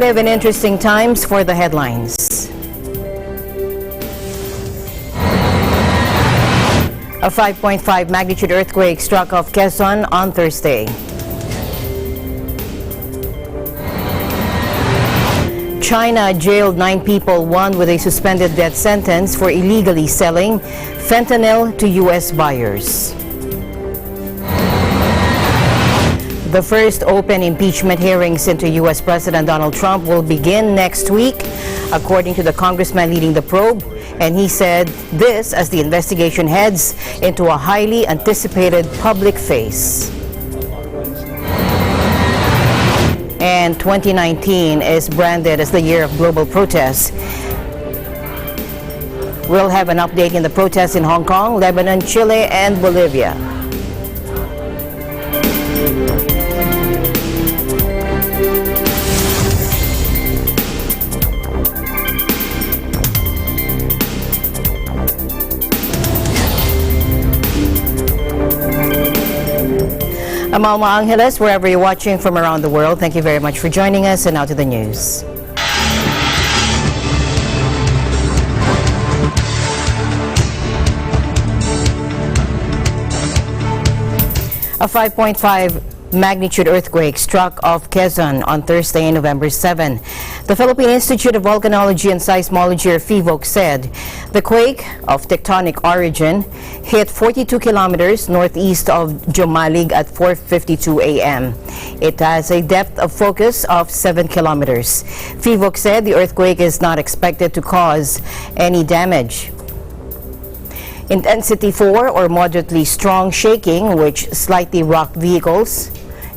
live in interesting times for the headlines. A 5.5 magnitude earthquake struck off Quezon on Thursday. China jailed 9 people, one with a suspended death sentence for illegally selling fentanyl to U.S. buyers. The first open impeachment hearings into U.S. President Donald Trump will begin next week, according to the congressman leading the probe, and he said this as the investigation heads into a highly anticipated public phase. And 2019 is branded as the year of global protests. We'll have an update in the protests in Hong Kong, Lebanon, Chile, and Bolivia. I'm Alma Angeles, wherever you're watching from around the world. Thank you very much for joining us, and now to the news. A 5.5 magnitude earthquake struck off Quezon on Thursday, November 7. The Philippine Institute of Volcanology and Seismology, or PHIVOC, said the quake of tectonic origin hit 42 kilometers northeast of Jomalig at 4:52 a.m. It has a depth of focus of 7 kilometers. PHIVOC said the earthquake is not expected to cause any damage. Intensity 4 or moderately strong shaking, which slightly rocked vehicles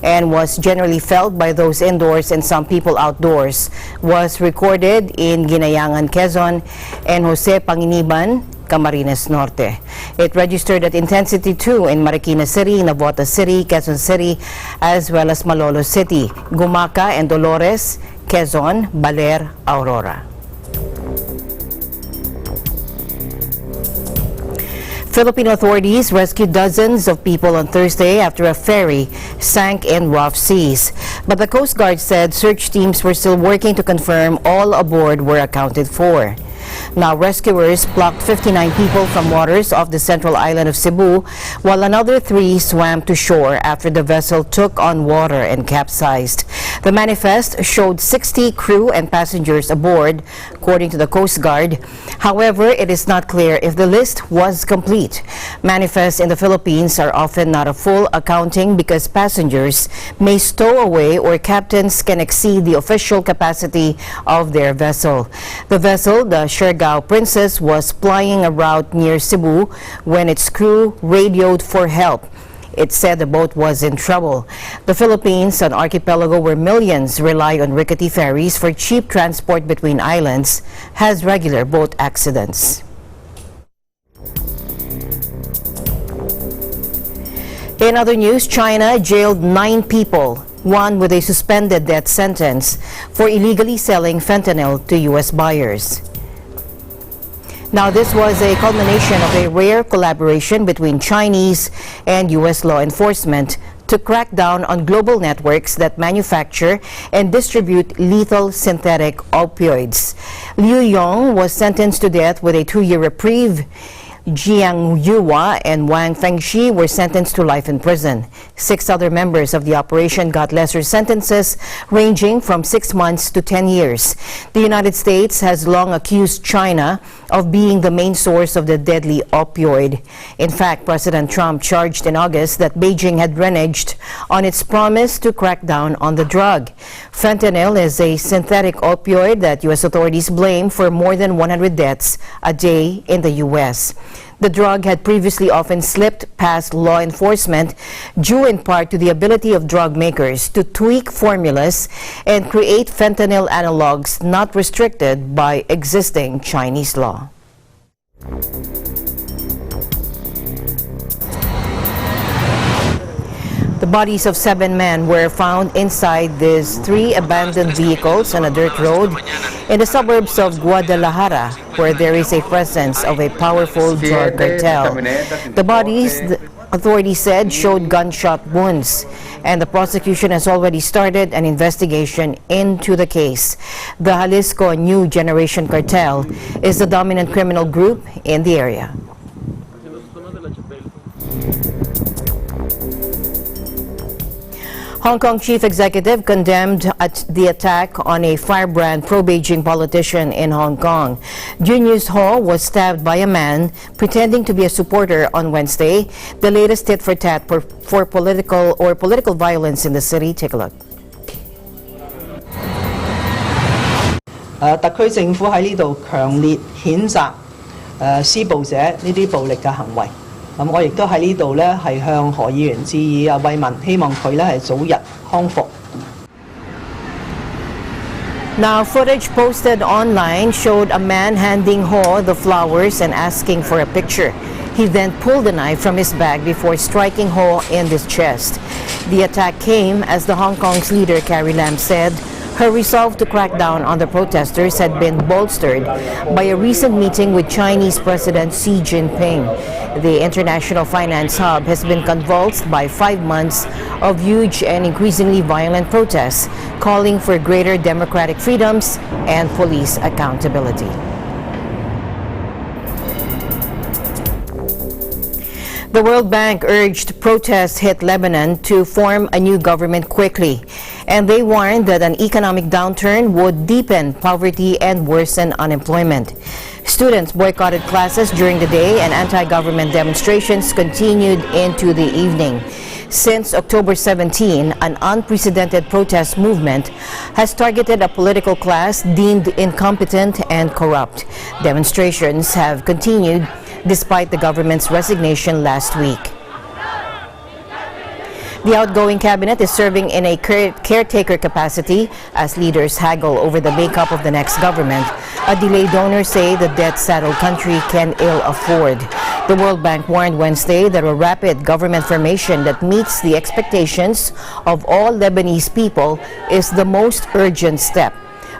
and was generally felt by those indoors and some people outdoors, was recorded in Ginayangan, Quezon, and Jose Panginiban, Camarines Norte. It registered at intensity 2 in Marikina City, Navotas City, Quezon City, as well as Malolos City, Gumaca and Dolores, Quezon, Baler, Aurora. Philippine authorities rescued dozens of people on Thursday after a ferry sank in rough seas. But the Coast Guard said search teams were still working to confirm all aboard were accounted for. Now, rescuers plucked 59 people from waters off the central island of Cebu, while another 3 swam to shore after the vessel took on water and capsized. The manifest showed 60 crew and passengers aboard, according to the Coast Guard. However, it is not clear if the list was complete. Manifests in the Philippines are often not a full accounting because passengers may stow away or captains can exceed the official capacity of their vessel. The vessel, the Siargao Princess, was plying a route near Cebu when its crew radioed for help. It said the boat was in trouble. The Philippines, an archipelago where millions rely on rickety ferries for cheap transport between islands, has regular boat accidents. In other news, China jailed 9 people, one with a suspended death sentence, for illegally selling fentanyl to U.S. buyers. Now, this was a culmination of a rare collaboration between Chinese and U.S. law enforcement to crack down on global networks that manufacture and distribute lethal synthetic opioids. Liu Yong was sentenced to death with a 2-year reprieve. Jiang Yuhua and Wang Fengxi were sentenced to life in prison. 6 other members of the operation got lesser sentences ranging from 6 months to 10 years. The United States has long accused China of being the main source of the deadly opioid. In fact, President Trump charged in August that Beijing had reneged on its promise to crack down on the drug. Fentanyl is a synthetic opioid that U.S. authorities blame for more than 100 deaths a day in the U.S. The drug had previously often slipped past law enforcement, due in part to the ability of drug makers to tweak formulas and create fentanyl analogs not restricted by existing Chinese law. The Bodies of 7 men were found inside these 3 abandoned vehicles on a dirt road in the suburbs of Guadalajara, where there is a presence of a powerful drug cartel. The bodies, the authorities said, showed gunshot wounds, and the prosecution has already started an investigation into the case. The Jalisco New Generation Cartel is the dominant criminal group in the area. Hong Kong chief executive condemned the attack on a firebrand pro-Beijing politician in Hong Kong. Junius Ho was stabbed by a man pretending to be a supporter on Wednesday, the latest tit for tat for political violence in the city. Take a look. 特區政府喺呢度強烈譴責施暴者呢啲暴力嘅行為。我亦都喺呢度咧係向何議員致以慰問，希望佢咧係早日康復。Now, footage posted online showed a man handing Ho the flowers and asking for a picture. He then pulled a knife from his bag before striking Ho in the chest. The attack came as the Hong Kong's leader, Carrie Lam, said her resolve to crack down on the protesters had been bolstered by a recent meeting with Chinese President Xi Jinping. The international finance hub has been convulsed by 5 months of huge and increasingly violent protests, calling for greater democratic freedoms and police accountability. The World Bank urged protests-hit Lebanon to form a new government quickly, and they warned that an economic downturn would deepen poverty and worsen unemployment. Students boycotted classes during the day, and anti-government demonstrations continued into the evening. Since October 17, an unprecedented protest movement has targeted a political class deemed incompetent and corrupt. Demonstrations have continued despite the government's resignation last week. The outgoing cabinet is serving in a caretaker capacity as leaders haggle over the makeup of the next government. A delayed donors say the debt-saddled country can ill afford. The World Bank warned Wednesday that a rapid government formation that meets the expectations of all Lebanese people is the most urgent step.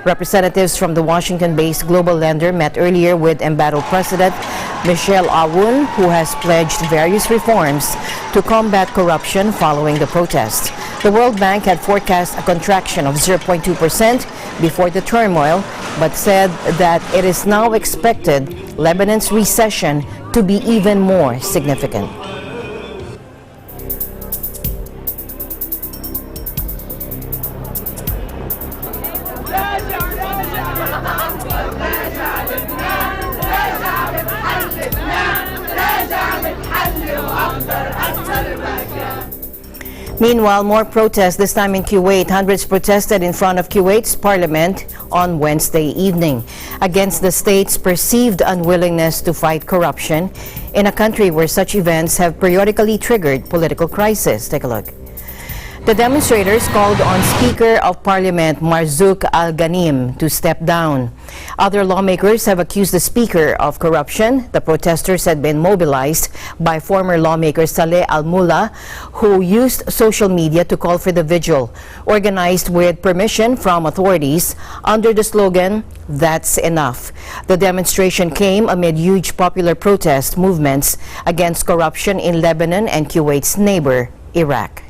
Representatives from the Washington-based global lender met earlier with embattled President Michel Aoun, who has pledged various reforms to combat corruption following the protests. The World Bank had forecast a contraction of 0.2% before the turmoil, but said that it is now expected Lebanon's recession to be even more significant. Meanwhile, more protests, this time in Kuwait. Hundreds protested in front of Kuwait's parliament on Wednesday evening against the state's perceived unwillingness to fight corruption in a country where such events have periodically triggered political crisis. Take a look. The demonstrators called on Speaker of Parliament Marzouk Al-Ghanim to step down. Other lawmakers have accused the Speaker of corruption. The protesters had been mobilized by former lawmaker Saleh Al-Mullah, who used social media to call for the vigil, organized with permission from authorities under the slogan, "That's enough." The demonstration came amid huge popular protest movements against corruption in Lebanon and Kuwait's neighbor, Iraq.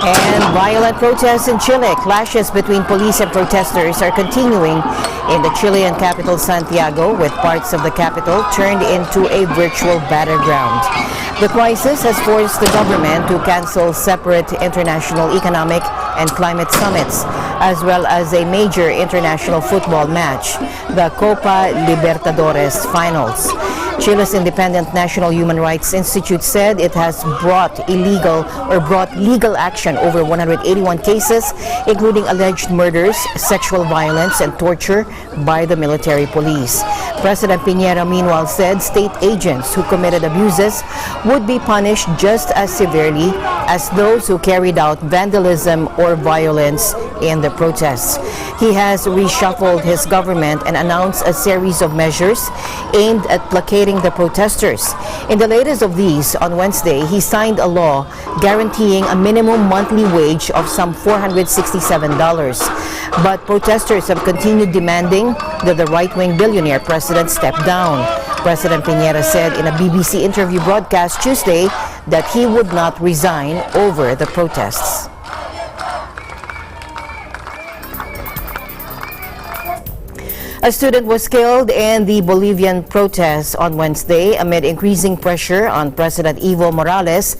And violent protests in Chile. Clashes between police and protesters are continuing in the Chilean capital Santiago, with parts of the capital turned into a virtual battleground. The crisis has forced the government to cancel separate international economic and climate summits, as well as a major international football match, the Copa Libertadores finals. Chile's Independent National Human Rights Institute said it has brought legal action over 181 cases, including alleged murders, sexual violence, and torture by the military police. President Piñera meanwhile said state agents who committed abuses would be punished just as severely as those who carried out vandalism or violence in the protests. He has reshuffled his government and announced a series of measures aimed at placating the protesters. In the latest of these, on Wednesday, he signed a law guaranteeing a minimum monthly wage of some $467. But protesters have continued demanding that the right-wing billionaire president step down. President Piñera said in a BBC interview broadcast Tuesday that he would not resign over the protests. A student was killed in the Bolivian protests on Wednesday amid increasing pressure on President Evo Morales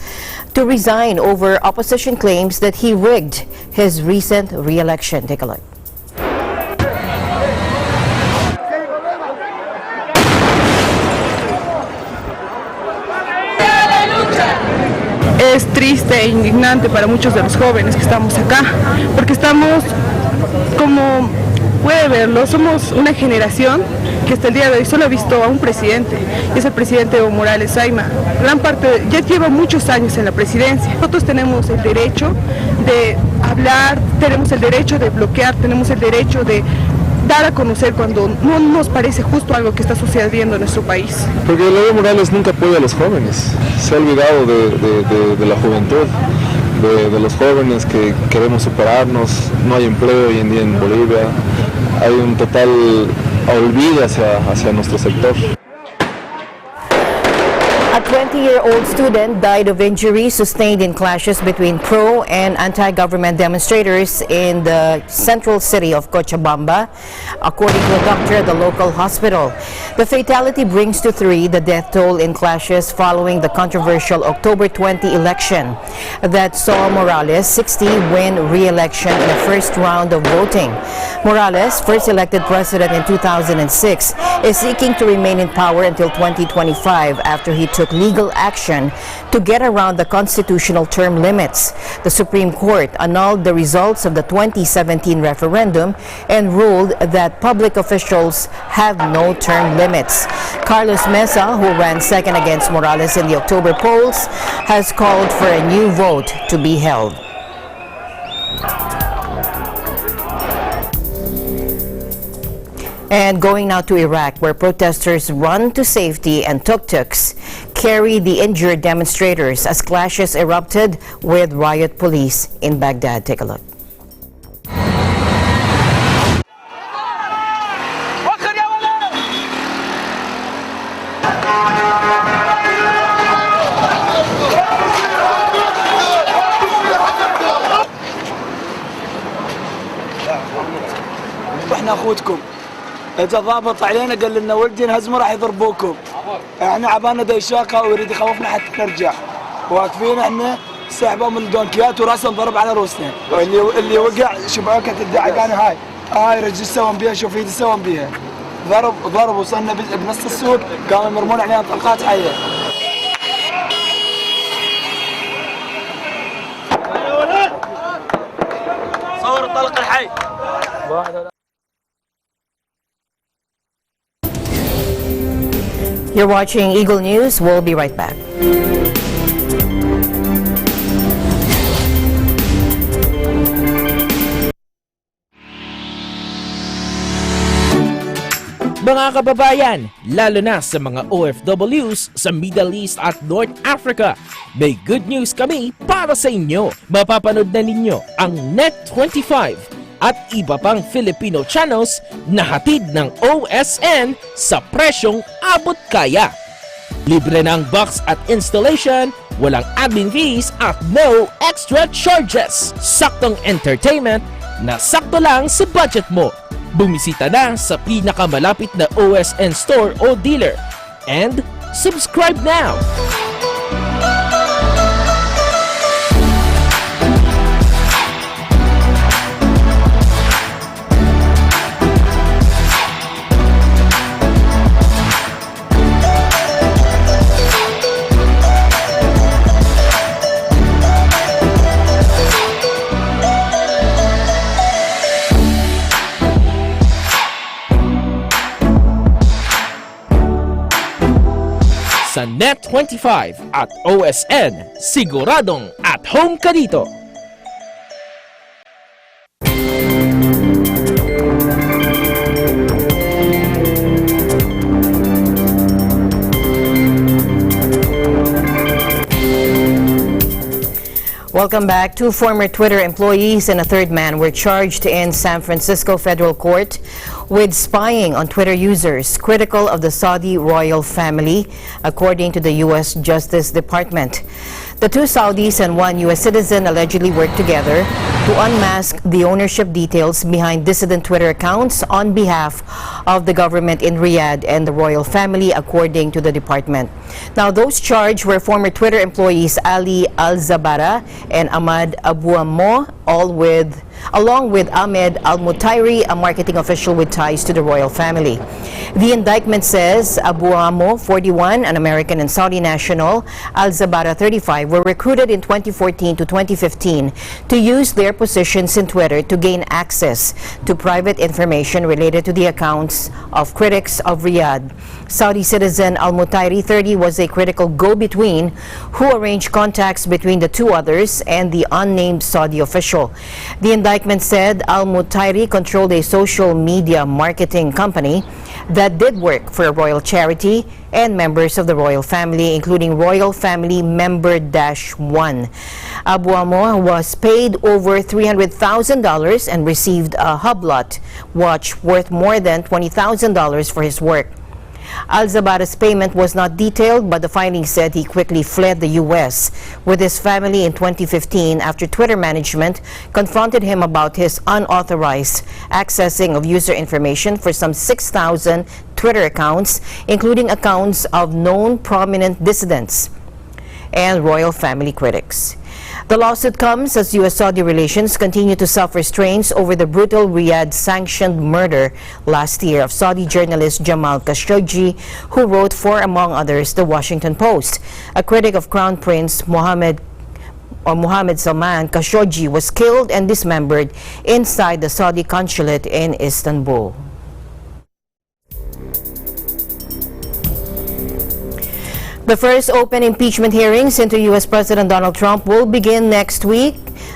to resign over opposition claims that he rigged his recent re-election. Take a look. Es triste e indignante para muchos de los jóvenes que estamos acá, porque estamos, como puede verlo, somos una generación que hasta el día de hoy solo ha visto a un presidente, y es el presidente Evo Morales Ayma. Gran parte, ya lleva muchos años en la presidencia. Nosotros tenemos el derecho de hablar, tenemos el derecho de bloquear, tenemos el derecho de dar a conocer cuando no nos parece justo algo que está sucediendo en nuestro país. Porque Evo Morales nunca apoya a los jóvenes, se ha olvidado de la juventud, de los jóvenes que queremos superarnos. No hay empleo hoy en día en Bolivia, hay un total olvido hacia nuestro sector. A 20-year-old student died of injuries sustained in clashes between pro and anti-government demonstrators in the central city of Cochabamba, according to a doctor at the local hospital. The fatality brings to 3 the death toll in clashes following the controversial October 20 election that saw Morales, 60, win re-election in the first round of voting. Morales, first elected president in 2006, is seeking to remain in power until 2025 after he took legal action to get around the constitutional term limits. The Supreme Court annulled the results of the 2017 referendum and ruled that public officials have no term limits. Carlos Mesa, who ran second against Morales in the October polls, has called for a new vote to be held. And going now to Iraq, where protesters run to safety and tuk-tuks carry the injured demonstrators as clashes erupted with riot police in Baghdad. Take a look. واحنا اخوتكم اذا ضابط علينا قال لنا ولدي انهزموا راح يضربوكم. احنا عبالنا ديشاقه ويريد يخوفنا حتى نرجع. واقفين احنا سحبوا من الدونكيات وراسهم ضرب على روسنا. اللي وقع شباكه الدعقان هاي رجل سوون بيها، شوف ايدي سوون بيها. ضرب وصلنا بنص السوق قاموا يمرمون علينا طلقات حيه. صور الطلق الحي. You're watching Eagle News. We'll be right back. Mga kababayan, lalo na sa mga OFWs sa Middle East at North Africa, may good news kami para sa inyo. Mapapanood na ninyo ang Net25 at iba pang Filipino channels na hatid ng OSN sa presyong abot kaya. Libre ng box at installation, walang admin fees at no extra charges. Saktong entertainment na sakto lang sa budget mo. Bumisita na sa pinakamalapit na OSN store o dealer and subscribe now! sa Net25 at OSN. Siguradong at home ka dito. Welcome back. Two former Twitter employees and a third man were charged in San Francisco federal court with spying on Twitter users critical of the Saudi royal family, according to the U.S. Justice Department. The two Saudis and one U.S. citizen allegedly worked together to unmask the ownership details behind dissident Twitter accounts on behalf of the government in Riyadh and the royal family, according to the department. Now, those charged were former Twitter employees Ali Al-Zabara and Ahmad Abuamo, along with Ahmed Al-Mutairi, a marketing official with ties to the royal family. The indictment says Abuamo, 41, an American and Saudi national, Al-Zabara, 35, were recruited in 2014 to 2015 to use their positions in Twitter to gain access to private information related to the accounts of critics of Riyadh. Saudi citizen Al-Mutairi, 30, was a critical go-between who arranged contacts between the two others and the unnamed Saudi official. The indictment said Al-Mutairi controlled a social media marketing company that did work for a royal charity and members of the royal family, including Royal Family Member-1. Abuamo was paid over $300,000 and received a Hublot watch worth more than $20,000 for his work. Al-Zabara's payment was not detailed, but the findings said he quickly fled the U.S. with his family in 2015 after Twitter management confronted him about his unauthorized accessing of user information for some 6,000 Twitter accounts, including accounts of known prominent dissidents and royal family critics. The lawsuit comes as U.S.-Saudi relations continue to suffer strains over the brutal Riyadh-sanctioned murder last year of Saudi journalist Jamal Khashoggi, who wrote for, among others, The Washington Post. A critic of Crown Prince Mohammed Salman, Khashoggi was killed and dismembered inside the Saudi consulate in Istanbul. The first open impeachment hearings into U.S. President Donald Trump will begin next week.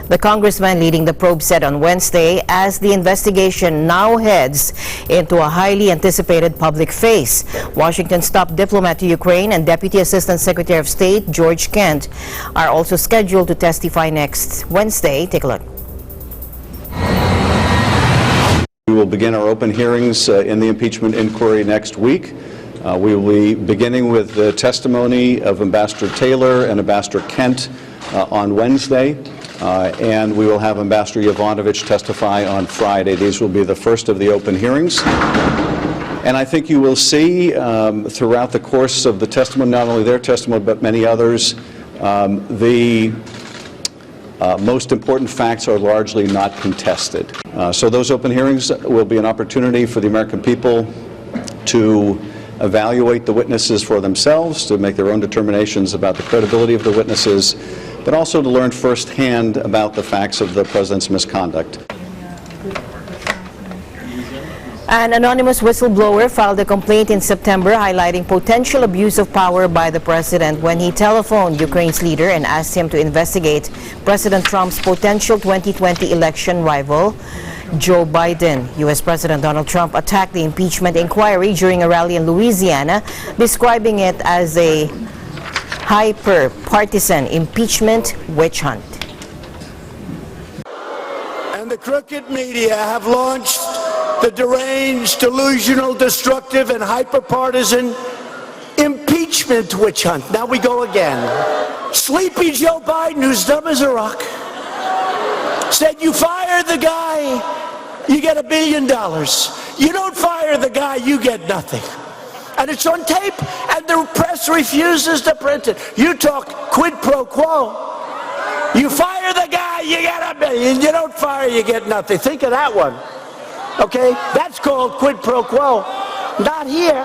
The congressman leading the probe said on Wednesday, as the investigation now heads into a highly anticipated public phase. Washington's top diplomat to Ukraine and Deputy Assistant Secretary of State George Kent are also scheduled to testify next Wednesday. Take a look. We will begin our open hearings in the impeachment inquiry next week. We will be beginning with the testimony of Ambassador Taylor and Ambassador Kent on Wednesday, and we will have Ambassador Yovanovitch testify on Friday. These will be the first of the open hearings. And I think you will see throughout the course of the testimony, not only their testimony, but many others, the most important facts are largely not contested. So those open hearings will be an opportunity for the American people to evaluate the witnesses for themselves, to make their own determinations about the credibility of the witnesses, but also to learn firsthand about the facts of the president's misconduct. An anonymous whistleblower filed a complaint in September highlighting potential abuse of power by the president when he telephoned Ukraine's leader and asked him to investigate President Trump's potential 2020 election rival, Joe Biden. U.S. President Donald Trump attacked the impeachment inquiry during a rally in Louisiana, describing it as a hyper-partisan impeachment witch hunt. And the crooked media have launched the deranged, delusional, destructive, and hyper-partisan impeachment witch hunt. Now we go again. Sleepy Joe Biden, who's dumb as a rock, said you fire the guy, you get $1 billion. You don't fire the guy, you get nothing. And it's on tape, and the press refuses to print it. You talk quid pro quo. You fire the guy, you get $1 billion. You don't fire, you get nothing. Think of that one. Okay? That's called quid pro quo. Not here.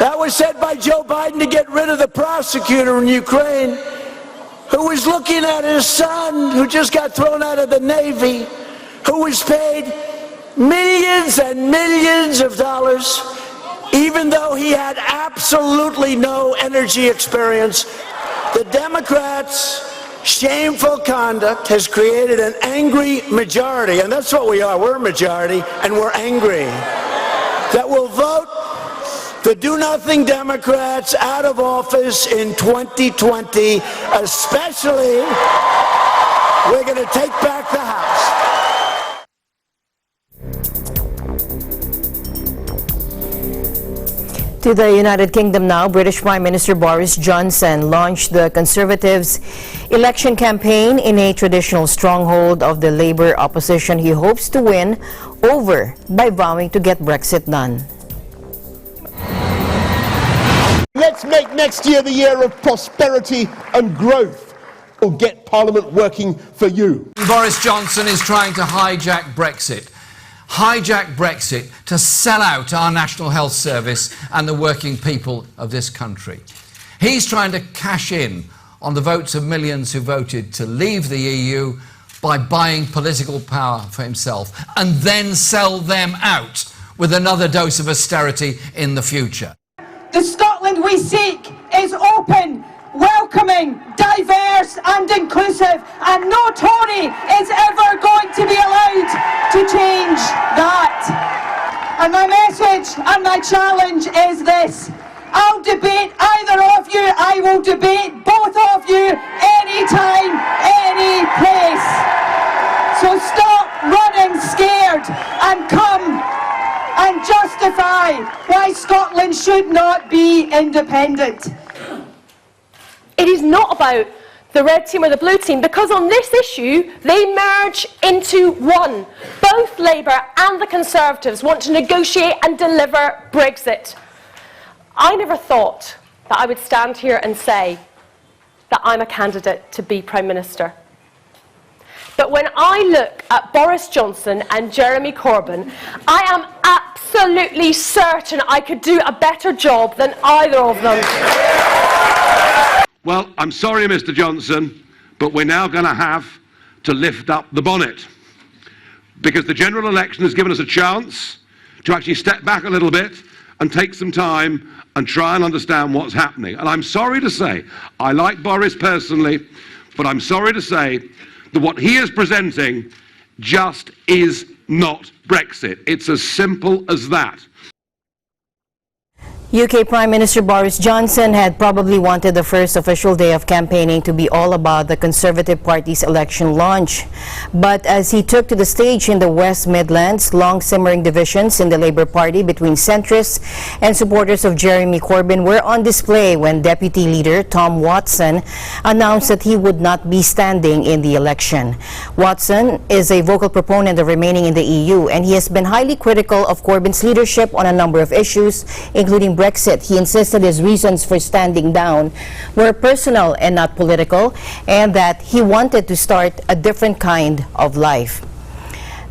That was said by Joe Biden to get rid of the prosecutor in Ukraine, who was looking at his son, who just got thrown out of the Navy, who was paid millions and millions of dollars Even though he had absolutely no energy experience, the Democrats' shameful conduct has created an angry majority, and that's what we are. We're a majority, and we're angry, that will vote the do-nothing Democrats out of office in 2020, especially we're going to take back the House. To the United Kingdom now, British Prime Minister Boris Johnson launched the Conservatives' election campaign in a traditional stronghold of the Labour opposition he hopes to win over by vowing to get Brexit done. Let's make next year the year of prosperity and growth. We'll get Parliament working for you. Boris Johnson is trying to hijack Brexit to sell out our National Health Service and the working people of this country. He's trying to cash in on the votes of millions who voted to leave the EU by buying political power for himself and then sell them out with another dose of austerity in the future. The Scotland we seek is open, welcoming, diverse and inclusive, and no Tory is ever going to be allowed to change that. And my message and my challenge is this: I'll debate either of you, I will debate both of you anytime, any place. So stop running scared and come and justify why Scotland should not be independent. It is not about the red team or the blue team, because on this issue they merge into one. Both Labour and the Conservatives want to negotiate and deliver Brexit. I never thought that I would stand here and say that I'm a candidate to be Prime Minister. But when I look at Boris Johnson and Jeremy Corbyn, I am absolutely certain I could do a better job than either of them. Well, I'm sorry, Mr. Johnson, but we're now going to have to lift up the bonnet, because the general election has given us a chance to actually step back a little bit and take some time and try and understand what's happening. And I'm sorry to say, I like Boris personally, but I'm sorry to say that what he is presenting just is not Brexit. It's as simple as that. UK Prime Minister Boris Johnson had probably wanted the first official day of campaigning to be all about the Conservative Party's election launch. But as he took to the stage in the West Midlands, long-simmering divisions in the Labour Party between centrists and supporters of Jeremy Corbyn were on display when Deputy Leader Tom Watson announced that he would not be standing in the election. Watson is a vocal proponent of remaining in the EU, and he has been highly critical of Corbyn's leadership on a number of issues, including Brexit. He insisted his reasons for standing down were personal and not political, and that he wanted to start a different kind of life.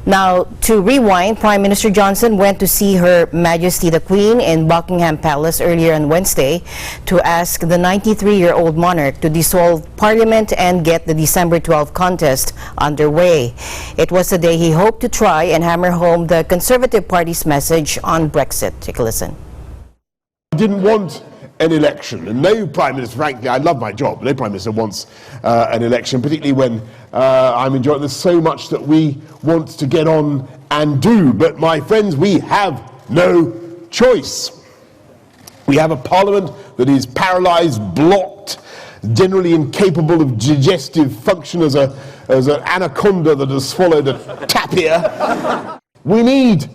Now, to rewind, Prime Minister Johnson went to see Her Majesty the Queen in Buckingham Palace earlier on Wednesday to ask the 93-year-old monarch to dissolve Parliament and get the December 12 contest underway. It was the day he hoped to try and hammer home the Conservative Party's message on Brexit. Take a listen. I didn't want an election, and no Prime Minister, frankly, I love my job, no Prime Minister wants an election, particularly when I'm enjoying, there's so much that we want to get on and do. But my friends, we have no choice. We have a Parliament that is paralysed, blocked, generally incapable of digestive function as an anaconda that has swallowed a tapir. We need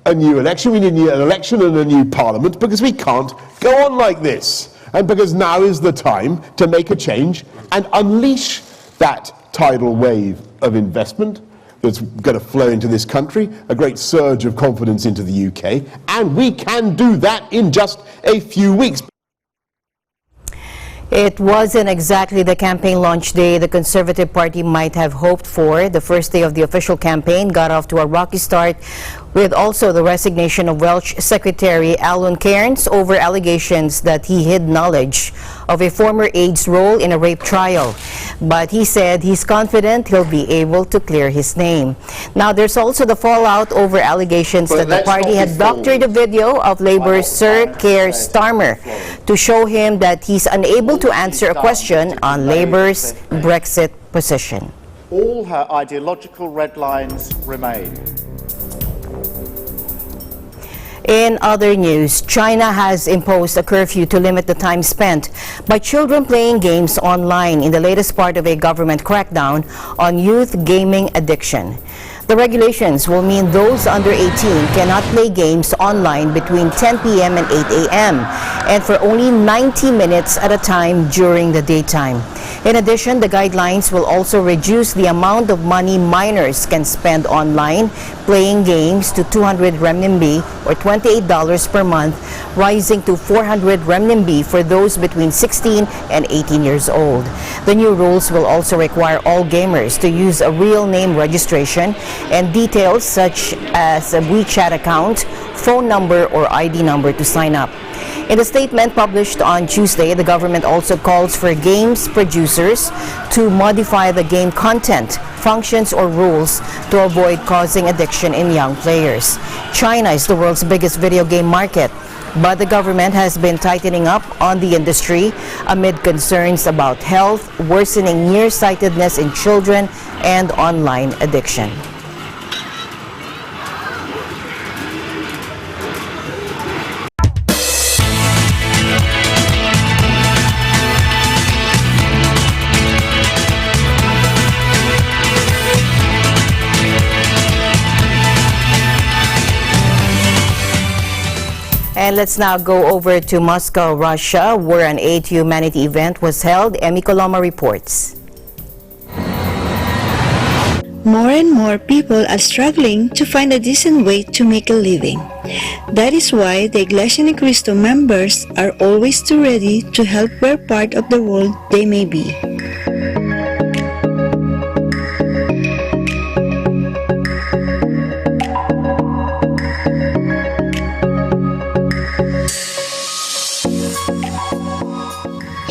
a new election. We need an election and a new Parliament, because we can't go on like this, and because now is the time to make a change and unleash that tidal wave of investment that's going to flow into this country, a great surge of confidence into the UK, and we can do that in just a few weeks. It wasn't exactly the campaign launch day the Conservative Party might have hoped for. The first day of the official campaign got off to a rocky start with also the resignation of Welsh Secretary Alan Cairns over allegations that he hid knowledge of a former aide's role in a rape trial. But he said he's confident he'll be able to clear his name. Now, there's also the fallout over allegations that the party had doctored a video of Labour's Sir Keir Starmer to show him that he's unable to answer a question on Labour's Brexit position. All her ideological red lines remain. In other news, China has imposed a curfew to limit the time spent by children playing games online in the latest part of a government crackdown on youth gaming addiction. The regulations will mean those under 18 cannot play games online between 10 p.m. and 8 a.m. and for only 90 minutes at a time during the daytime. In addition, the guidelines will also reduce the amount of money minors can spend online playing games to 200 renminbi or $28 per month, rising to 400 renminbi for those between 16 and 18 years old. The new rules will also require all gamers to use a real name registration and details such as a WeChat account, phone number, or ID number to sign up. In a statement published on Tuesday, the government also calls for games producers to modify the game content, functions, or rules to avoid causing addiction in young players. China is the world's biggest video game market, but the government has been tightening up on the industry amid concerns about health, worsening nearsightedness in children, and online addiction. And let's now go over to Moscow, Russia, where an aid to humanity event was held. Emmy Coloma reports. More and more people are struggling to find a decent way to make a living. That is why the Iglesia Ni Cristo members are always too ready to help where part of the world they may be.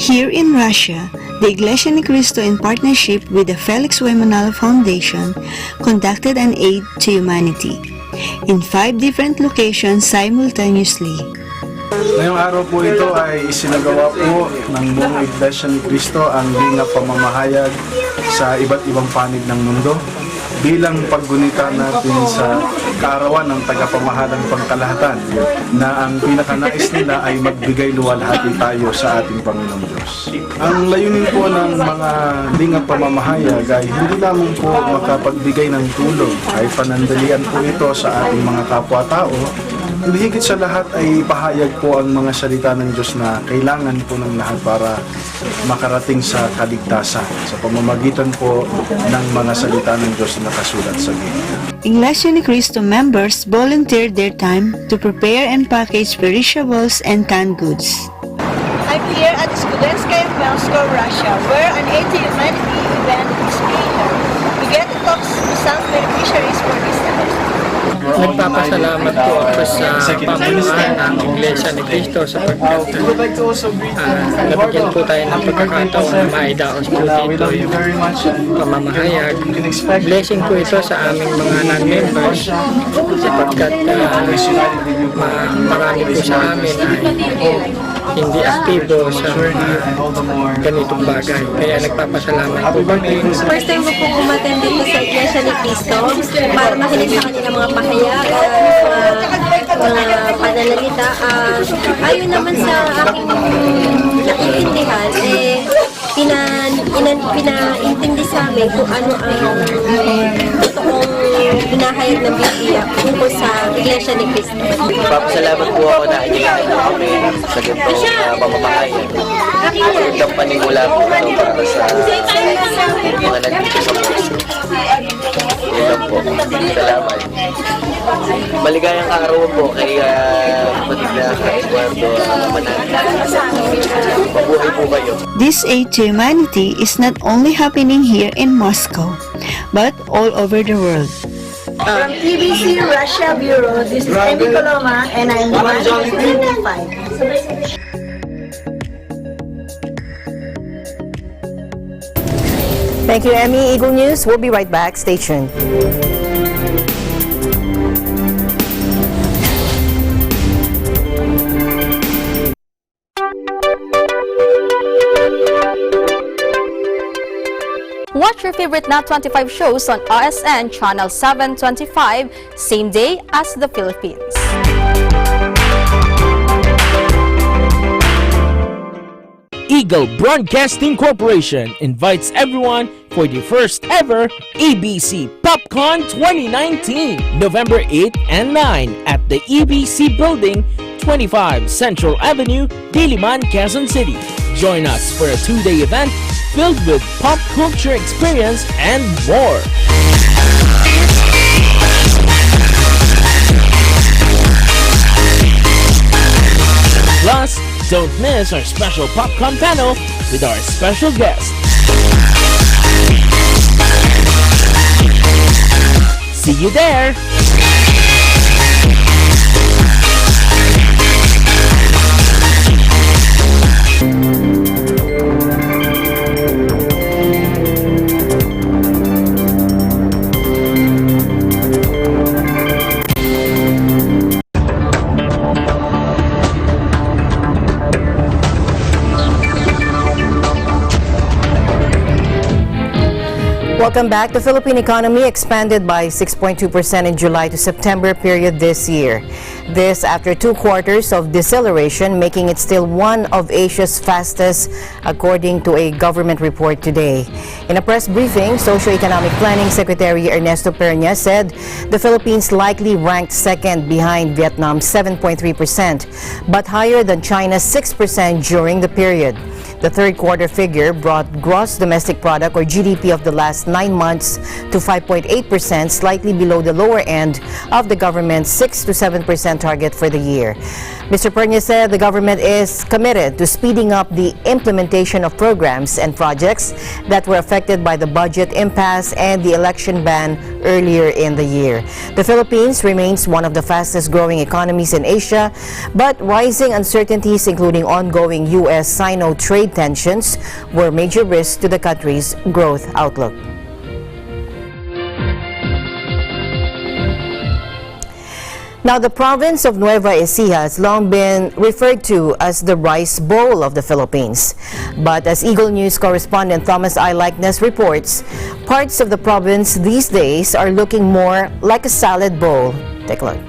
Here in Russia, the Iglesia Ni Cristo, in partnership with the Felix Y. Manalo Foundation, conducted an aid to humanity in 5 different locations simultaneously. Ngayong araw po ito ay isinagawa po ng buong Iglesia Ni Cristo ang lingap pamamahayag sa iba't ibang panig ng mundo bilang paggunita natin sa kaarawan ng tagapamahalang pangkalahatan na ang pinakanais nila ay magbigay luwalhati tayo sa ating Panginoong Diyos. Ang layunin po ng mga lingap pamamahayag ay hindi lamang po makapagbigay ng tulong, ay panandalian po ito sa ating mga kapwa-tao. Hindi higit sa lahat ay pahayag po ang mga salita ng Diyos na kailangan po ng lahat para makarating sa kaligtasan sa pamamagitan po ng mga salita ng Diyos na nakasulat sa Biblia. Iglesia Ni Cristo members volunteered their time to prepare and package perishables and canned goods. I'm here at Studenskaya in Moscow, Russia, where an aid to humanity event is being held. We get to talk to some beneficiaries for this event. Nagpapasalamat po ako sa pamahalaan ng Iglesia Ni Cristo sapagkat nabigyan po tayo ng pagkakataon na maidaos po dito yung pamamahayag. Blessing po ito sa aming mga non-members sapagkat marami po sa amin ay hindi aktibo sa ganitong bagay. Kaya nagpapasalamat po kami. First time ko po umattend dito sa Iglesia Ni Cristo para makinig sa kanila mga pahayag, mga pananalita. Ayon naman sa aking naiintindihan, pinaintindi sa amin kung ano ang totoong hinahayag ng Biblia tungkol sa Iglesia Ni Cristo. Papasalamat po ako na inilagay na kami sa ganitong pamamahayag. Magandang panimula po ito para sa mga nandito sa puso. Yun lang po. Salamat. Maligayang araw po kay kapatid na Eduardo Mananda. Mabuhay po kayo. This aid to humanity is not only happening here in Moscow, but all over the world. From EBC Russia Bureau, this is Amy Coloma, and I'm 155. Thank you, Emmy. Eagle News, we'll be right back. Stay tuned. Watch your favorite Nat 25 shows on RSN Channel 725, same day as the Philippines. Eagle Broadcasting Corporation invites everyone for the first ever EBC Popcorn 2019, November 8 and 9 at the EBC Building, 25 Central Avenue, Diliman, Quezon City. Join us for a two-day event filled with pop culture experience and more. Plus, don't miss our special popcorn panel with our special guest. See you there! Welcome back. The Philippine economy expanded by 6.2% in July to September period this year. This after 2 quarters of deceleration, making it still one of Asia's fastest, according to a government report today. In a press briefing, Socio-Economic Planning Secretary Ernesto Perña said the Philippines likely ranked second behind Vietnam's 7.3%, but higher than China's 6% during the period. The third quarter figure brought gross domestic product or GDP of the last 9 months to 5.8%, slightly below the lower end of the government's 6 to 7% target for the year. Mr. Perña said the government is committed to speeding up the implementation of programs and projects that were affected by the budget impasse and the election ban earlier in the year. The Philippines remains one of the fastest growing economies in Asia, but rising uncertainties, including ongoing U.S.-Sino trade tensions, were major risks to the country's growth outlook. Now, the province of Nueva Ecija has long been referred to as the Rice Bowl of the Philippines. But as Eagle News correspondent Thomas I. Likeness reports, parts of the province these days are looking more like a salad bowl. Take a look.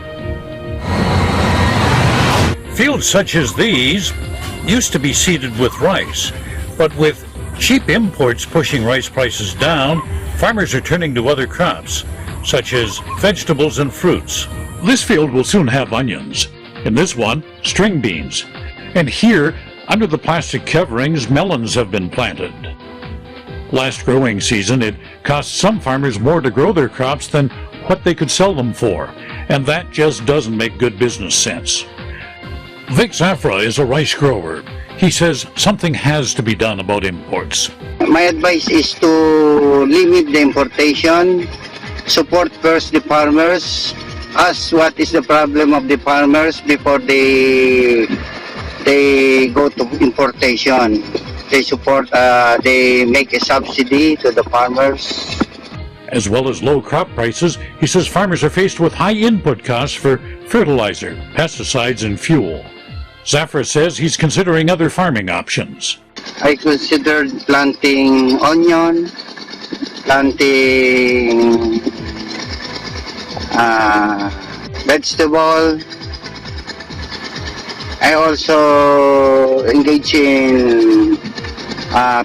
Fields such as these used to be seeded with rice, but with cheap imports pushing rice prices down, farmers are turning to other crops, such as vegetables and fruits. This field will soon have onions. In this one, string beans. And here, under the plastic coverings, melons have been planted. Last growing season, it cost some farmers more to grow their crops than what they could sell them for, and that just doesn't make good business sense. Vic Zafra is a rice grower. He says something has to be done about imports. My advice is to limit the importation, support first the farmers, ask what is the problem of the farmers before they go to importation. They support, they make a subsidy to the farmers. As well as low crop prices, he says farmers are faced with high input costs for fertilizer, pesticides, and fuel. Zafra says he's considering other farming options. I considered planting onion, planting vegetable. I also engage in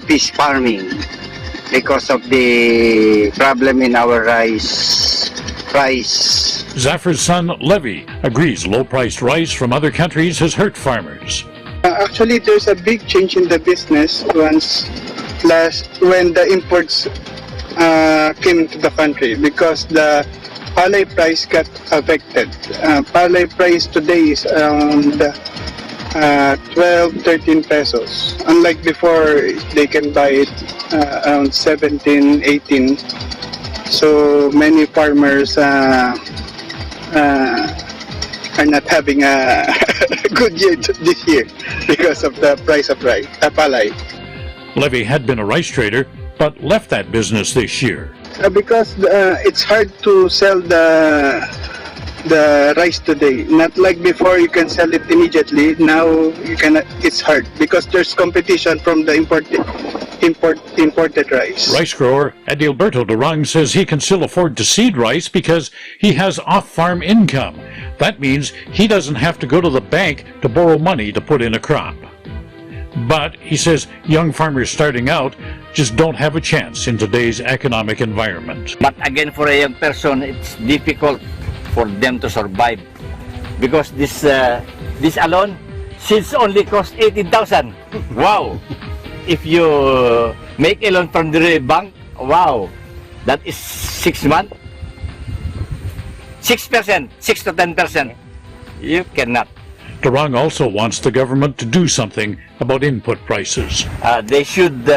fish farming because of the problem in our rice price. Zafra's son, Levy, agrees low-priced rice from other countries has hurt farmers. Actually, there's a big change in the business when the imports came to the country because the palay price got affected. Palay price today is around 12-13 pesos. Unlike before, they can buy it around 17-18. So many farmers are not having a good year this year because of the price of rice, palay. Levy had been a rice trader, but left that business this year. Because it's hard to sell the rice today. Not like before, you can sell it immediately. Now you cannot. It's hard because there's competition from the imported rice. Rice grower Adilberto Durang says he can still afford to seed rice because he has off-farm income. That means he doesn't have to go to the bank to borrow money to put in a crop. But he says young farmers starting out just don't have a chance in today's economic environment. But again, for a young person, it's difficult for them to survive because this alone, seeds only cost 18,000. Wow! If you make a loan from the bank, wow, that is 6 months. 6%, 6 to 10%. You cannot. Durang also wants the government to do something about input prices. They should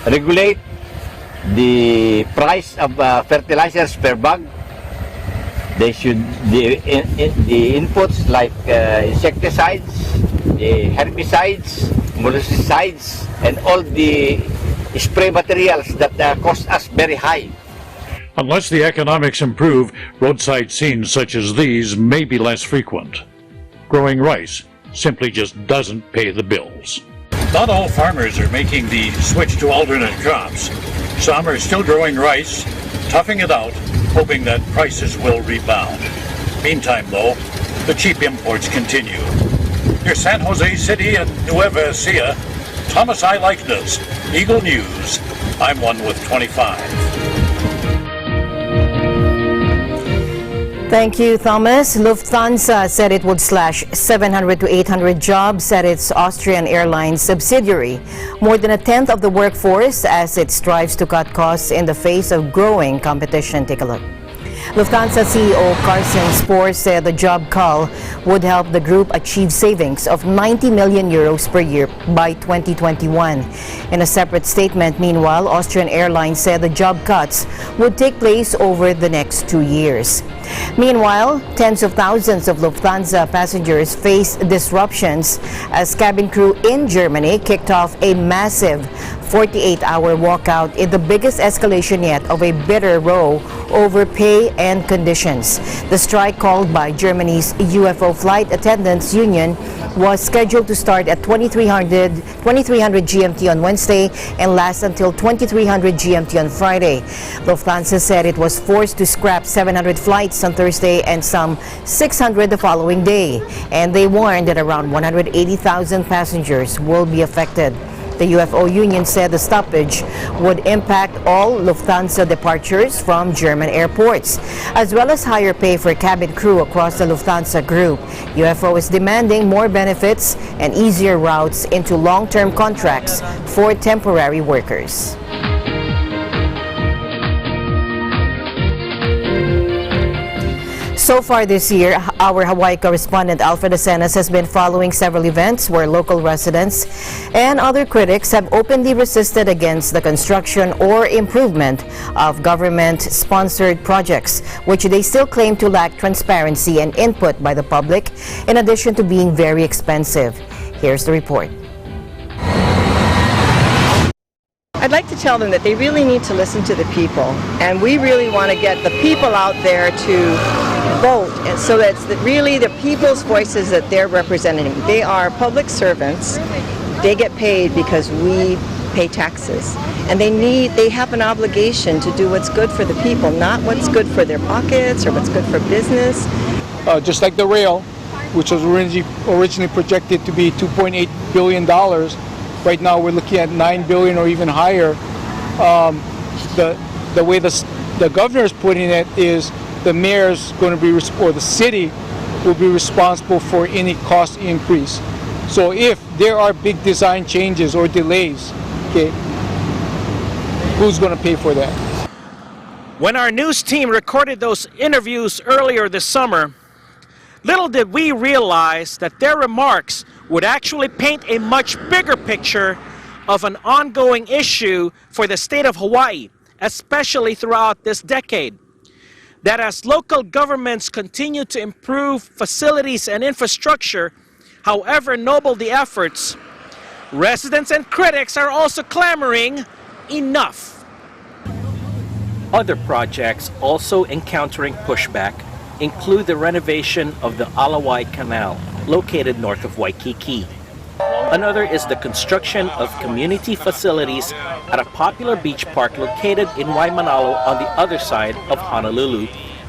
regulate the price of fertilizers per bag. They should the inputs like insecticides, the herbicides, molluscicides, and all the spray materials that cost us very high. Unless the economics improve, roadside scenes such as these may be less frequent. Growing rice simply just doesn't pay the bills. Not all farmers are making the switch to alternate crops. Some are still growing rice, toughing it out, hoping that prices will rebound. Meantime, though, the cheap imports continue. Near San Jose City and Nueva Ecija, Thomas I. Like this. Eagle News. I'm one with 25. Thank you, Thomas. Lufthansa said it would slash 700 to 800 jobs at its Austrian Airlines subsidiary, more than a tenth of the workforce as it strives to cut costs in the face of growing competition. Take a look. Lufthansa CEO Carsten Spohr said the job cull would help the group achieve savings of 90 million euros per year by 2021. In a separate statement, meanwhile, Austrian Airlines said the job cuts would take place over the next 2 years. Meanwhile, tens of thousands of Lufthansa passengers face disruptions as cabin crew in Germany kicked off a massive 48-hour walkout in the biggest escalation yet of a bitter row over pay and conditions. The strike, called by Germany's UFO Flight Attendants Union, was scheduled to start at 2300 GMT on Wednesday and last until 2300 GMT on Friday. Lufthansa said it was forced to scrap 700 flights on Thursday and some 600 the following day, and they warned that around 180,000 passengers will be affected. The UFO union said the stoppage would impact all Lufthansa departures from German airports, as well as higher pay for cabin crew across the Lufthansa group. UFO is demanding more benefits and easier routes into long-term contracts for temporary workers. So far this year, our Hawaii correspondent Alfred Asenas has been following several events where local residents and other critics have openly resisted against the construction or improvement of government-sponsored projects, which they still claim to lack transparency and input by the public, in addition to being very expensive. Here's the report. I'd like to tell them that they really need to listen to the people, and we really want to get the people out there to vote, and so that's really the people's voices that they're representing. They are public servants. They get paid because we pay taxes, and they have an obligation to do what's good for the people, not what's good for their pockets or what's good for business. Just like the rail, which was originally projected to be $2.8 billion. Right now we're looking at $9 billion or even higher. The way the governor is putting it is the mayor's going to be, or the city will be responsible for any cost increase. So if there are big design changes or delays, okay, who's going to pay for that? When our news team recorded those interviews earlier this summer, little did we realize that their remarks would actually paint a much bigger picture of an ongoing issue for the state of Hawaii especially throughout this decade. That as local governments continue to improve facilities and infrastructure, however noble the efforts, residents and critics are also clamoring, enough. Other projects also encountering pushback include the renovation of the Alaway Canal, located north of Waikiki. Another is the construction of community facilities at a popular beach park located in Waimanalo on the other side of Honolulu,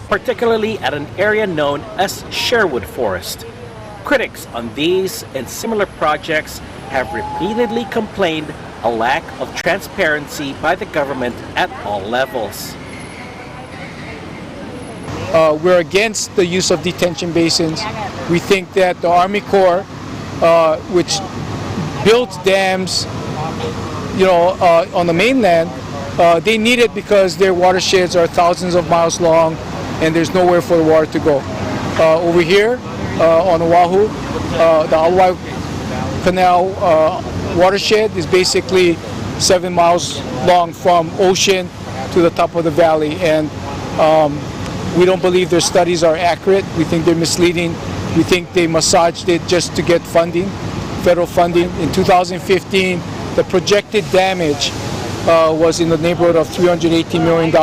particularly at an area known as Sherwood Forest. Critics on these and similar projects have repeatedly complained a lack of transparency by the government at all levels. We're against the use of detention basins. We think that the Army Corps, which builds dams, on the mainland, they need it because their watersheds are thousands of miles long and there's nowhere for the water to go. Over here on Oahu, the Alaway Canal watershed is basically 7 miles long from ocean to the top of the valley, and we don't believe their studies are accurate. We think they're misleading. We think they massaged it just to get funding, federal funding. In 2015, the projected damage was in the neighborhood of $318 million,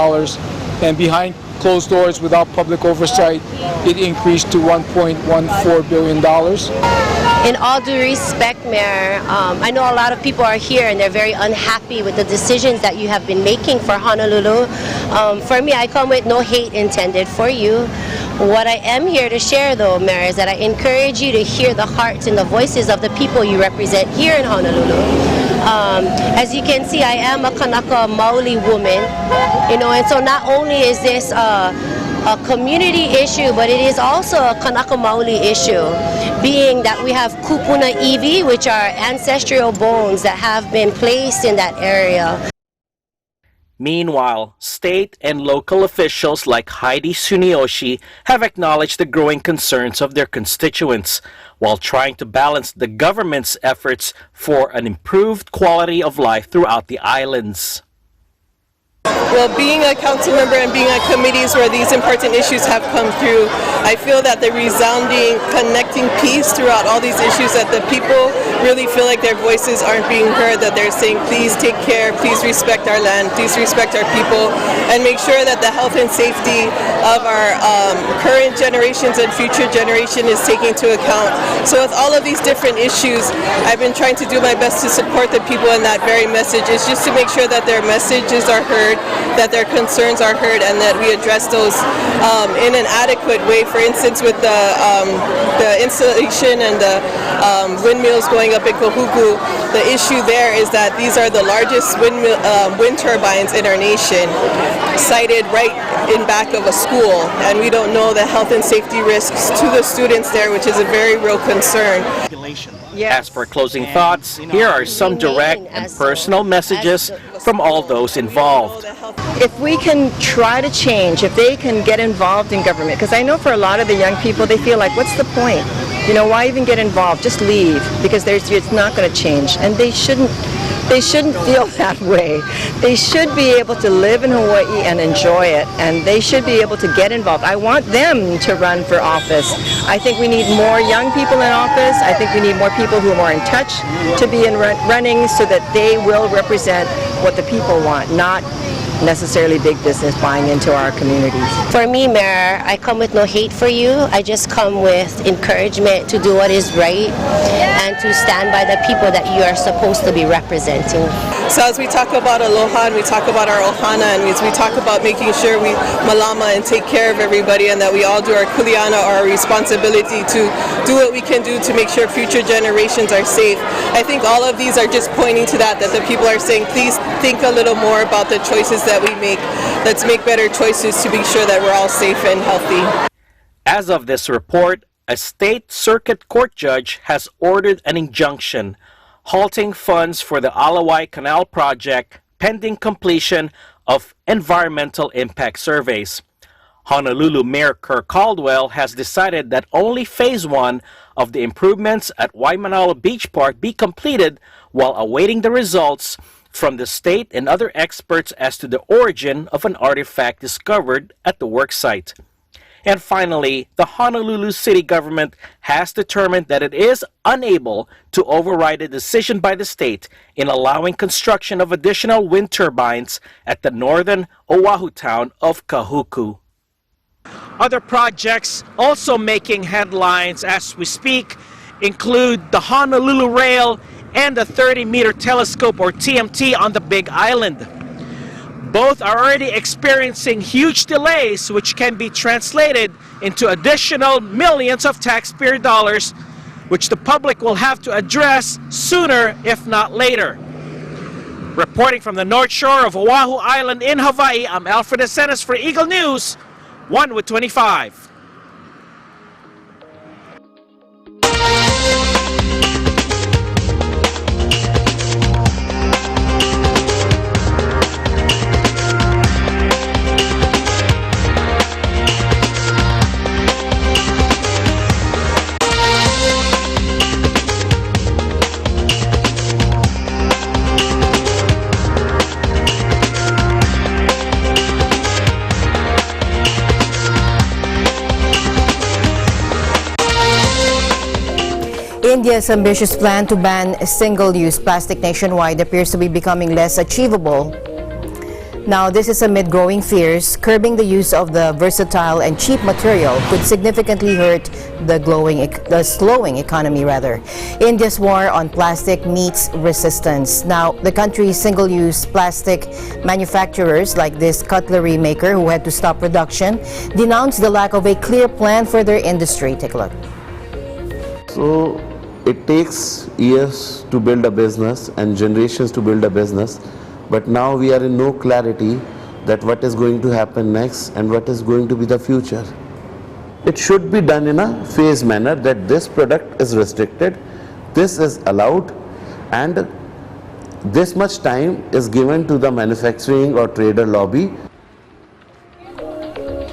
and behind closed doors without public oversight, it increased to $1.14 billion. In all due respect, Mayor, I know a lot of people are here and they're very unhappy with the decisions that you have been making for Honolulu. For me, I come with no hate intended for you. What I am here to share, though, Mayor, is that I encourage you to hear the hearts and the voices of the people you represent here in Honolulu. As you can see, I am a Kanaka Maoli woman, and so not only is this a community issue, but it is also a Kanaka Maoli issue, being that we have kupuna iwi, which are ancestral bones that have been placed in that area. Meanwhile, state and local officials like Heidi Sunioshi have acknowledged the growing concerns of their constituents, while trying to balance the government's efforts for an improved quality of life throughout the islands. Well, being a council member and being on committees where these important issues have come through, I feel that the resounding connecting piece throughout all these issues, that the people really feel like their voices aren't being heard, that they're saying, please take care, please respect our land, please respect our people, and make sure that the health and safety of our current generations and future generation is taken into account. So with all of these different issues, I've been trying to do my best to support the people in that very message. It's just to make sure that their messages are heard, that their concerns are heard, and that we address those in an adequate way. For instance, with the installation and the windmills going up in Kohuku, the issue there is that these are the largest wind turbines in our nation, sited right in back of a school, and we don't know the health and safety risks to the students there, which is a very real concern. As for closing thoughts, here are some direct and personal messages from all those involved. If we can try to change, if they can get involved in government, because I know for a lot of the young people, they feel like, what's the point? Why even get involved? Just leave, because it's not going to change. And they shouldn't feel that way. They should be able to live in Hawaii and enjoy it, and they should be able to get involved. I want them to run for office. I think we need more young people in office. I think we need more people who are more in touch to be in running, so that they will represent what the people want, not necessarily big business buying into our communities. For me, Mayor, I come with no hate for you. I just come with encouragement to do what is right and to stand by the people that you are supposed to be representing. So as we talk about aloha and we talk about our ohana, and as we talk about making sure we malama and take care of everybody, and that we all do our kuleana, our responsibility to do what we can do to make sure future generations are safe, I think all of these are just pointing to that the people are saying, please think a little more about the choices that we make. Let's make better choices to be sure that we're all safe and healthy. As of this report, a state circuit court judge has ordered an injunction halting funds for the Alaway Canal project pending completion of environmental impact surveys. Honolulu Mayor Kerr Caldwell has decided that only Phase 1 of the improvements at Waimanalo Beach Park be completed while awaiting the results from the state and other experts as to the origin of an artifact discovered at the work site. And finally, the Honolulu city government has determined that it is unable to override a decision by the state in allowing construction of additional wind turbines at the northern Oahu town of Kahuku. Other projects also making headlines as we speak include the Honolulu Rail and the 30-meter telescope or TMT on the Big Island. Both are already experiencing huge delays, which can be translated into additional millions of taxpayer dollars, which the public will have to address sooner, if not later. Reporting from the North Shore of Oahu Island in Hawaii, I'm Alfred Acenas for Eagle News, 1 with 25. India's ambitious plan to ban single-use plastic nationwide appears to be becoming less achievable. Now, this is amid growing fears curbing the use of the versatile and cheap material could significantly hurt the slowing economy. India's war on plastic meets resistance. Now, the country's single-use plastic manufacturers, like this cutlery maker who had to stop production, denounced the lack of a clear plan for their industry. Take a look. So, it takes years to build a business and generations to build a business, but now we are in no clarity that what is going to happen next and what is going to be the future. It should be done in a phased manner, that this product is restricted, this is allowed, and this much time is given to the manufacturing or trader lobby.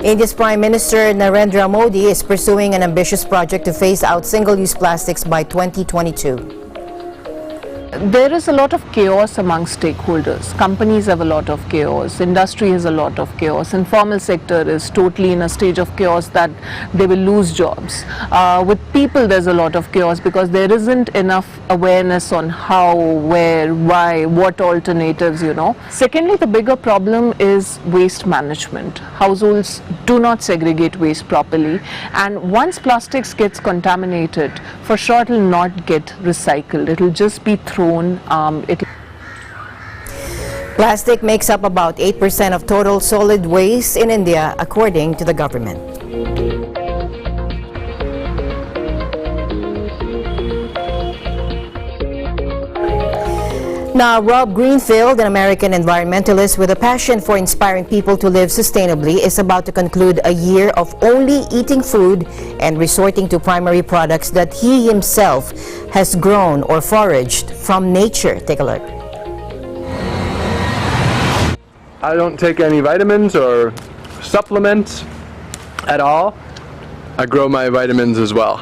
India's Prime Minister Narendra Modi is pursuing an ambitious project to phase out single-use plastics by 2022. There is a lot of chaos among stakeholders. Companies have a lot of chaos, industry has a lot of chaos, informal sector is totally in a stage of chaos that they will lose jobs. With people there's a lot of chaos because there isn't enough awareness on how, where, why, what alternatives, Secondly, the bigger problem is waste management. Households do not segregate waste properly, and once plastics gets contaminated, for sure it will not get recycled. It will just be thrown. Plastic makes up about 8% of total solid waste in India, according to the government. Now, Rob Greenfield, an American environmentalist with a passion for inspiring people to live sustainably, is about to conclude a year of only eating food and resorting to primary products that he himself has grown or foraged from nature. Take a look. I don't take any vitamins or supplements at all. I grow my vitamins as well.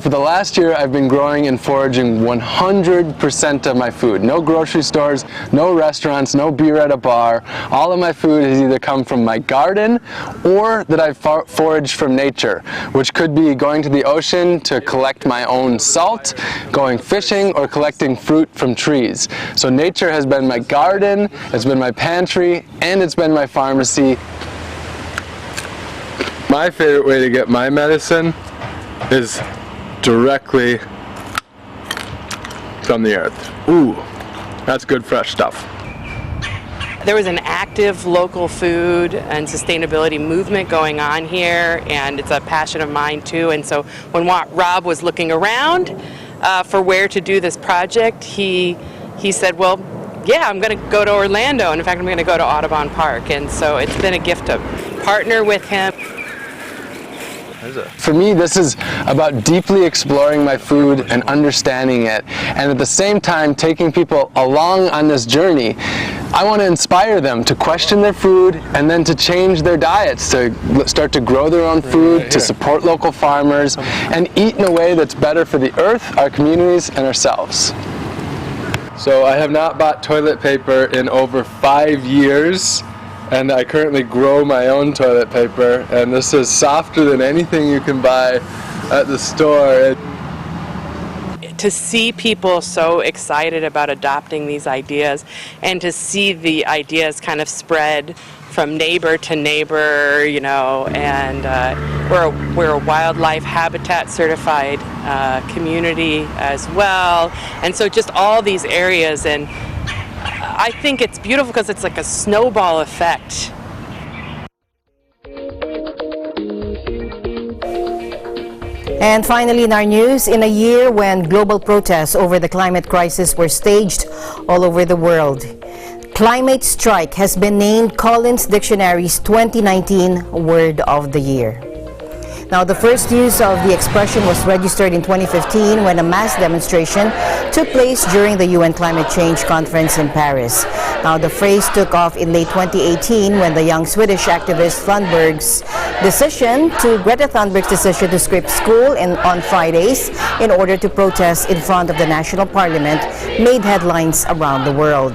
For the last year, I've been growing and foraging 100% of my food. No grocery stores, no restaurants, no beer at a bar. All of my food has either come from my garden or that I've foraged from nature, which could be going to the ocean to collect my own salt, going fishing, or collecting fruit from trees. So nature has been my garden, it's been my pantry, and it's been my pharmacy. My favorite way to get my medicine is directly from the earth. Ooh, that's good fresh stuff. There was an active local food and sustainability movement going on here, and it's a passion of mine too. And so when Rob was looking around for where to do this project, he said, well, yeah, I'm going to go to Orlando, and in fact I'm going to go to Audubon Park. And so it's been a gift to partner with him. For me, this is about deeply exploring my food and understanding it, and at the same time taking people along on this journey. I want to inspire them to question their food and then to change their diets, to start to grow their own food, to support local farmers, and eat in a way that's better for the earth, our communities, and ourselves. So I have not bought toilet paper in over 5 years, and I currently grow my own toilet paper, and this is softer than anything you can buy at the store. To see people so excited about adopting these ideas and to see the ideas kind of spread from neighbor to neighbor, you know, and we're a wildlife habitat certified community as well, and so just all these areas, and I think it's beautiful because it's like a snowball effect. And finally in our news, in a year when global protests over the climate crisis were staged all over the world, climate strike has been named Collins Dictionary's 2019 Word of the Year. Now, the first use of the expression was registered in 2015 when a mass demonstration took place during the UN Climate Change Conference in Paris. Now, the phrase took off in late 2018 when the young Swedish activist Greta Thunberg's decision to skip school on Fridays in order to protest in front of the National Parliament made headlines around the world.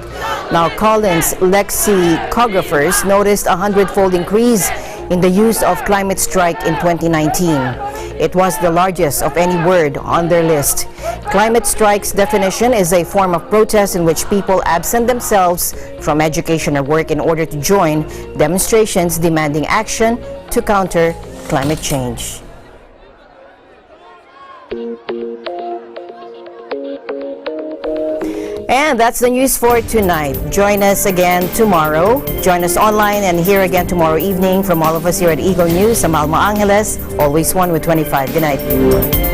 Now, Collins lexicographers noticed a 100-fold increase in the use of climate strike in 2019. It was the largest of any word on their list. Climate strike's definition is a form of protest in which people absent themselves from education or work in order to join demonstrations demanding action to counter climate change. And that's the news for tonight. Join us again tomorrow. Join us online and here again tomorrow evening. From all of us here at Eagle News, I'm Alma Angeles, always one with 25. Good night.